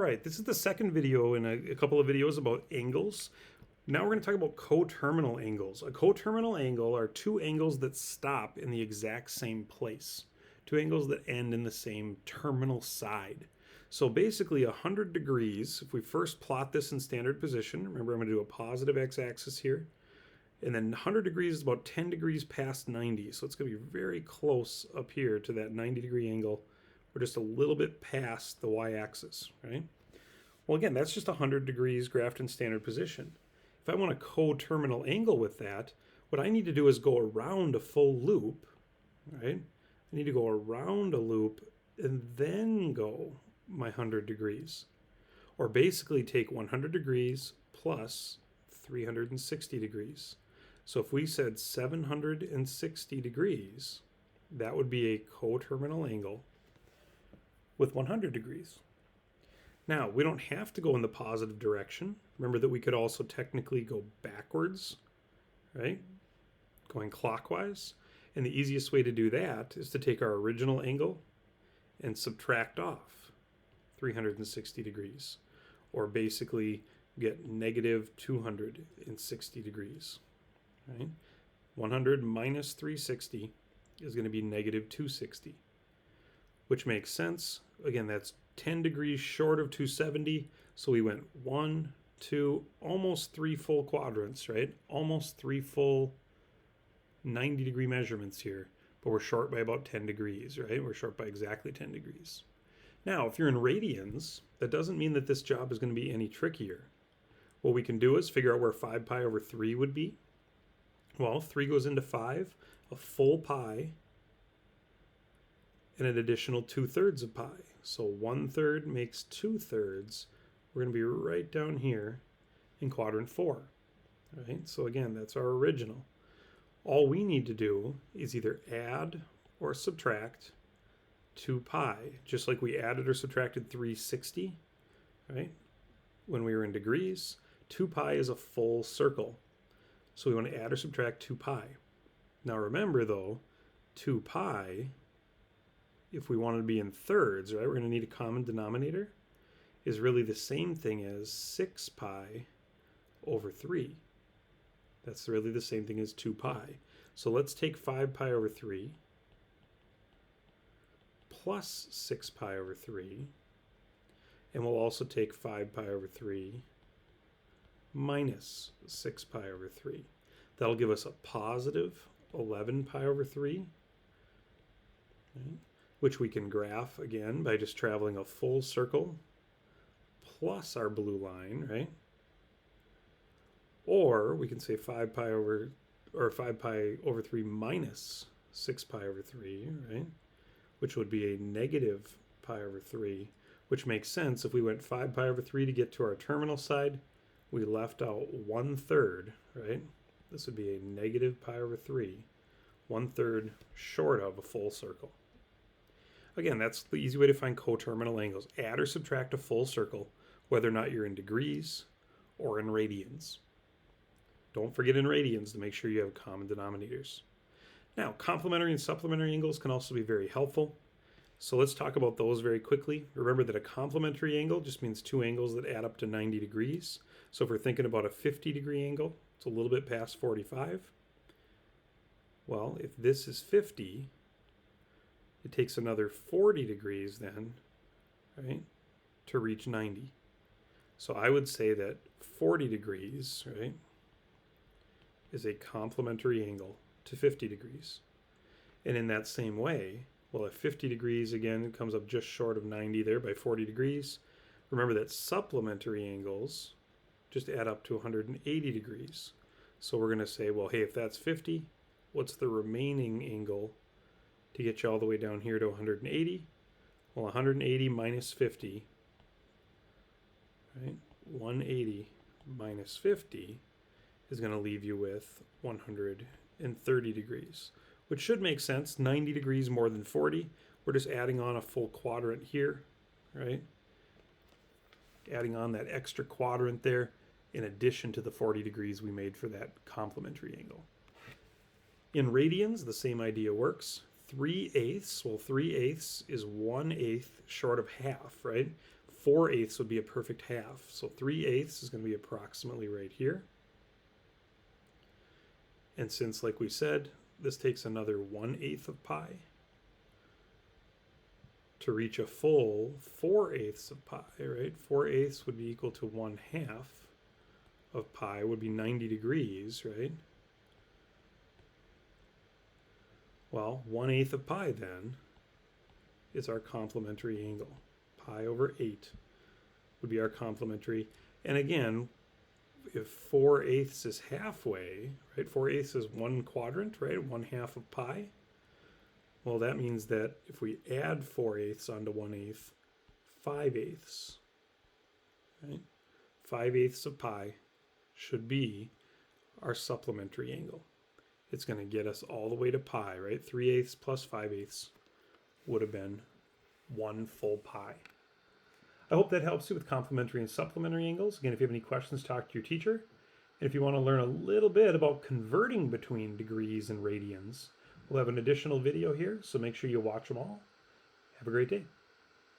right, this is the second video in a couple of videos about angles. Now we're going to talk about coterminal angles. A coterminal angle are two angles that stop in the exact same place. Two angles that end in the same terminal side. So basically 100 degrees, if we first plot this in standard position, remember I'm going to do a positive x-axis here, and then 100 degrees is about 10 degrees past 90, so it's going to be very close up here to that 90 degree angle. We're just a little bit past the y-axis, right? Well, again, that's just 100 degrees graphed in standard position. If I want a coterminal angle with that, what I need to do is go around a full loop, right? I need to go around a loop and then go my 100 degrees. Or basically take 100 degrees plus 360 degrees. So if we said 760 degrees, that would be a coterminal angle with 100 degrees. Now, we don't have to go in the positive direction. Remember that we could also technically go backwards, right? Going clockwise. And the easiest way to do that is to take our original angle and subtract off 360 degrees. Or basically get negative 260 degrees, right? 100 minus 360 is going to be negative 260, which makes sense. Again, that's 10 degrees short of 270, so we went 1, 2, almost 3 full quadrants, right? Almost 3 full 90 degree measurements here, but we're short by about 10 degrees, right? We're short by exactly 10 degrees. Now, if you're in radians, that doesn't mean that this job is going to be any trickier. What we can do is figure out where 5 pi over 3 would be. Well, 3 goes into 5, a full pi, and an additional 2/3 of pi. So 1/3 makes 2/3. We're going to be right down here in quadrant 4. Right? So again, that's our original. All we need to do is either add or subtract 2 pi, just like we added or subtracted 360, right? When we were in degrees, 2 pi is a full circle. So we want to add or subtract 2 pi. Now remember though, 2 pi, if we want to be in thirds, right, we're going to need a common denominator, is really the same thing as 6 pi over 3. That's really the same thing as 2 pi. So let's take 5 pi over 3 plus 6 pi over 3, and we'll also take 5 pi over 3 minus 6 pi over 3. That'll give us a positive 11 pi over 3, right? Which we can graph again by just traveling a full circle plus our blue line, right? Or we can say 5 pi over 3 minus 6 pi over 3, right? Which would be a negative pi over 3, which makes sense. If we went 5 pi over 3 to get to our terminal side, we left out 1/3, right? This would be a negative pi over 3, 1/3 short of a full circle. Again, that's the easy way to find coterminal angles. Add or subtract a full circle, whether or not you're in degrees or in radians. Don't forget in radians to make sure you have common denominators. Now, complementary and supplementary angles can also be very helpful. So let's talk about those very quickly. Remember that a complementary angle just means two angles that add up to 90 degrees. So if we're thinking about a 50 degree angle, it's a little bit past 45. Well, if this is 50, it takes another 40 degrees then, right, to reach 90. So I would say that 40 degrees, right, is a complementary angle to 50 degrees. And in that same way, well, at 50 degrees, again, it comes up just short of 90 there by 40 degrees. Remember that supplementary angles just add up to 180 degrees. So we're going to say, well, hey, if that's 50, what's the remaining angle to get you all the way down here to 180? Well, 180 minus 50, right? 180 minus 50 is going to leave you with 130 degrees, which should make sense. 90 degrees more than 40. We're just adding on a full quadrant here, right? Adding on that extra quadrant there in addition to the 40 degrees we made for that complementary angle. In radians, the same idea works. 3/8, well, 3/8 is 1/8 short of half, right? 4/8 would be a perfect half. So 3/8 is going to be approximately right here. And since, like we said, this takes another 1/8 of pi to reach a full 4/8 of pi, right? 4/8 would be equal to 1/2 of pi, would be 90 degrees, right? Well, 1/8 of pi then is our complementary angle. Pi over 8 would be our complementary. And again, if 4/8 is halfway, right? 4/8 is 1 quadrant, right? 1/2 of pi. Well, that means that if we add 4/8 onto 1/8, 5/8, right? 5/8 of pi should be our supplementary angle. It's going to get us all the way to pi, right? 3/8 plus 5/8 would have been 1 full pi. I hope that helps you with complementary and supplementary angles. Again, if you have any questions, talk to your teacher. And if you want to learn a little bit about converting between degrees and radians, we'll have an additional video here, so make sure you watch them all. Have a great day.